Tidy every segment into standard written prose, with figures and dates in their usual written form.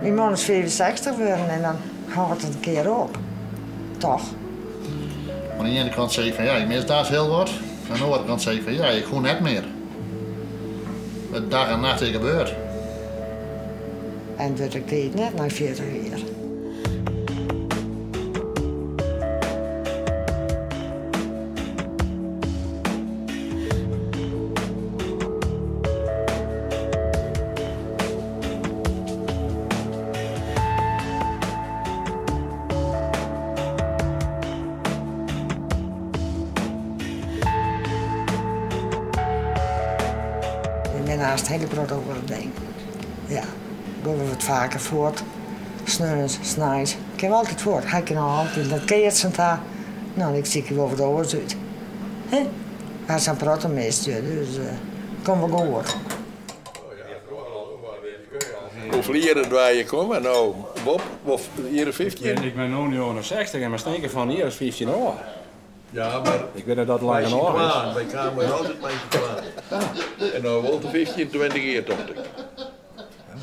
Mijn man is 65 geworden en dan houdt het een keer op. Toch? Aan de ene kant zeg je van ja, ik mis daar heel wat. Aan de andere kant zeg je van ja, ik gewoon net meer. Het dag en nacht is gebeurd. En dat ik deed net na 40 jaar. Ik ben naast hele brood over het ding. Ja, gaan we wat vaker voort. S'nachts, s'nachts. Ik heb altijd voort. Hij kan altijd dat keert daar. Nou, ik zie wel wat oors uit. Hè? Hij zijn praten meestal, dus kom wel goed. Hoeveel jaren waar je komen? Nou, Bob, of hier 15? Ik ben nu 60 en mijn steken van hier is 15 jaar. Ja, maar Ik weet dat dat lang en oor is. wij kwamen altijd meisje klaar. En nou wel de 15, 20 jaar dacht ik.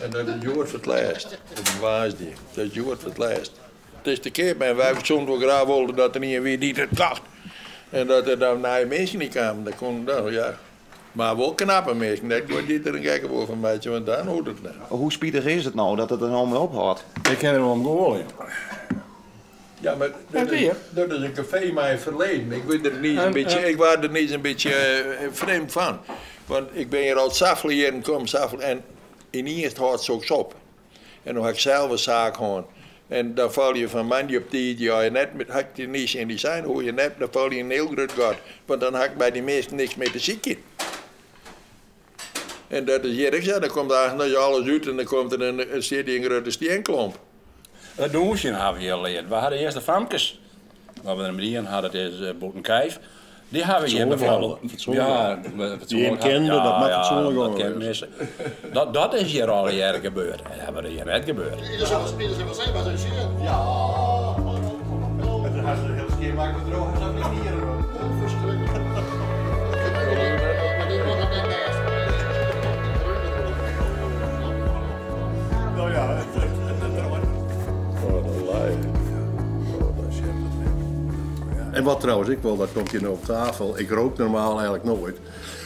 En dat is Joord voor het laatst. Dat is waar die. Dat is Joord voor het laatst. Het is de keer bij wij soms wel graag wilden dat er niet weer niet het dacht. En dat er dan naar mensen niet kwamen. Dat kon dan, ja. Maar wel knappe mensen. Dat kon niet er een kijken over een beetje, want dan hoort het niet. Hoe spietig is het nou dat het er nou mee ophoudt? Ik ken er wel om gehoord. Ja, maar dat is een café mijn verleden. Ik, weet er niet een beetje, ik was er niet een beetje vreemd van. Want ik ben hier al saffelen hier en kom saffelen. En in eerst houdt het zo op. En dan heb ik zelf een zaak gewoon. En dan val je van man op die ja, je net met hak je niet in die zijn, hoe je net, dan val je een heel groot gat. Want dan heb ik bij die meesten niks meer te zieken. En dat is hier, ik zeg, dan komt daar alles uit en dan komt er een serie grote steenklomp. Dat doen ze hebben we hier geleerd. We hadden eerst de famkes. Waar we er met die hadden, dat is Boetenkijf. Die hebben we hier bevallen. Ja, die kende, dat mag het zo dat kent mensen. Dat is hier al jaren gebeurd. En dat hebben we hier net gebeurd. Ieder zo'n spelers hebben zijn wat ze zien. Ja. En dan had ze de hele keer maken we droog en dan niet hier. Nou ja, En wat trouwens, ik wil, dat komt hier nou op tafel. Ik rook normaal eigenlijk nooit.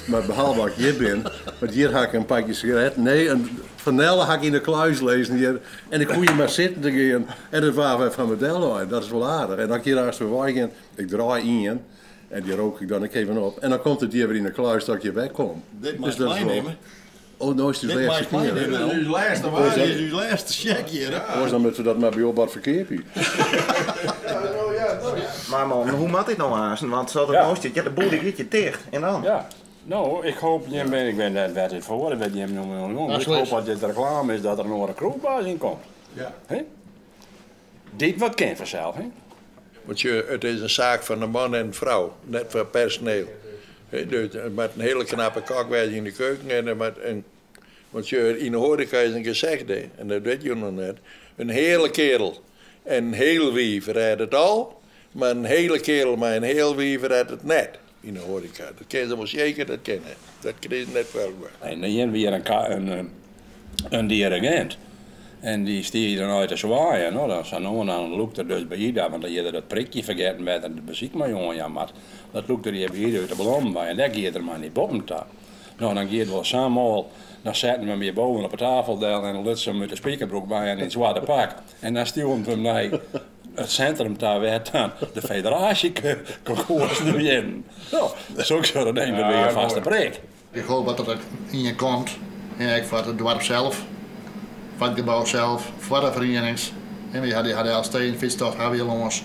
Maar behalve dat ik hier ben, want hier ga ik een pakje sigaret. Nee, een vanille ga ik in de kluis lezen hier. En ik moet je maar zitten te gaan. En dat waren we van mijn Dello. Dat is wel aardig. En dan hier naast me wagen, ik draai in. En die rook ik dan even op. En dan komt het hier weer in de kluis dat ik hier wegkom. Dit mag Dus dat is wel... meenemen. Oh, nou is het de laatste keer. Dit is uw laatste, maar dit is uw laatste check hier. Of dan moeten we dat maar bij op wat verkeerd hier. Maar man, hoe moet dit nou aanstaan? Want zo dat nou zit, ja, de boel die giet je dicht. En dan? Ja. Nou, ik hoop, ik ben net werd het voor, ik weet niet meer. Ik hoop dat dit reclame is dat er nog een kroegbaas in komt. Ja. He? Dit wat kent vanzelf, hè? Want het is een zaak van een man en een vrouw, net voor personeel. Dus met een hele knappe kakwijze in de keuken en met een... Want in de horeca is een gezegde, en dat weet je nog net, een hele kerel en een heel wiever redt het al, maar een hele kerel met een heel wiever redt het net in de horeca. Dat kennen ze wel zeker, dat kennen. Dat is net wel waar. En dan hebben we hier een dirigent. En die stier dan uit te zwaaien. Nou, dan loopt er dus bij ieder, want dan je dat prikje vergeten met en de muziek maar jongen, ja, maar dat loopt er hier bij ieder uit de ballon bij en daar gaat er maar niet boven te. Nou, dan gaat wel samen al, dan zetten we hem weer boven op het tafeldeel en dan lukt ze hem met de speakerbroek bij en in het zwarte pak. En dan stuwen we hem naar het centrum daar werd dan de federatie concours nu in. Nou, zo zou dat nemen weer een vaste prik. Ik hoop dat er in je komt, en ik voor het dorp zelf, voor het gebouw zelf, voor de verenigings. En we hadden al steen, fietstocht, hebben we hier jongens.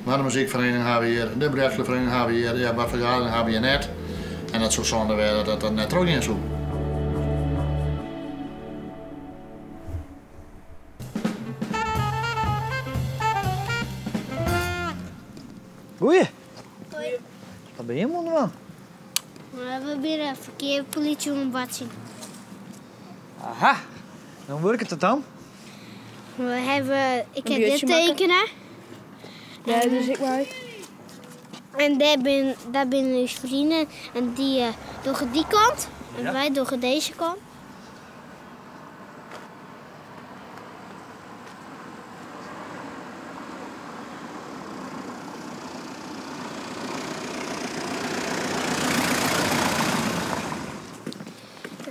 Maar de muziekvereniging hebben we hier, de brechtsvereniging hebben we hier, ja, wat vergaderingen hebben we hier net. En dat zou zonde werden dat dat net ook niet zo. Goeie. Hoi. Wat ben je man? We hebben weer een verkeerspolitie om wat zien. Aha. Dan werkt het dan? Ik heb dit tekenen. Ja, dus ik maar. En daar ben dus vrienden. En die door die kant. En wij door deze kant.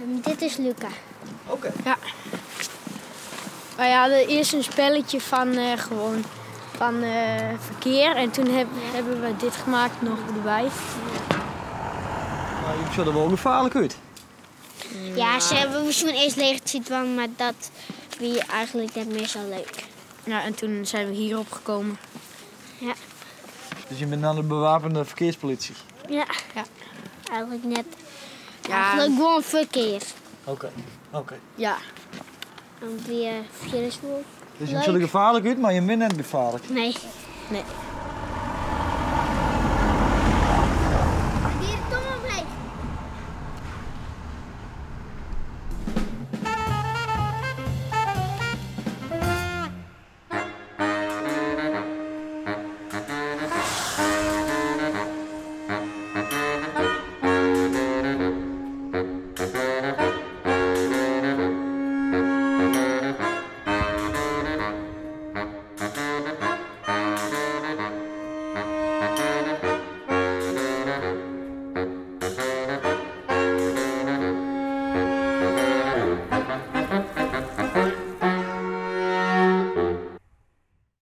Dit is Luca. Oké. Ja. Wij hadden eerst een spelletje van verkeer en toen hebben we dit gemaakt nog erbij. Maar je ziet er wel gevaarlijk uit. Ja, ze hebben misschien eerst leeg maar dat wie eigenlijk net meer zo leuk. Ja, en toen zijn we hierop gekomen. Ja. Dus je bent aan de bewapende verkeerspolitie? Ja. Eigenlijk net. Ja. Eigenlijk gewoon verkeer. Oké. Ja. Want wie verkeer is wel Dus je ziet er gevaarlijk uit, maar je bent net gevaarlijk. Nee. Nee.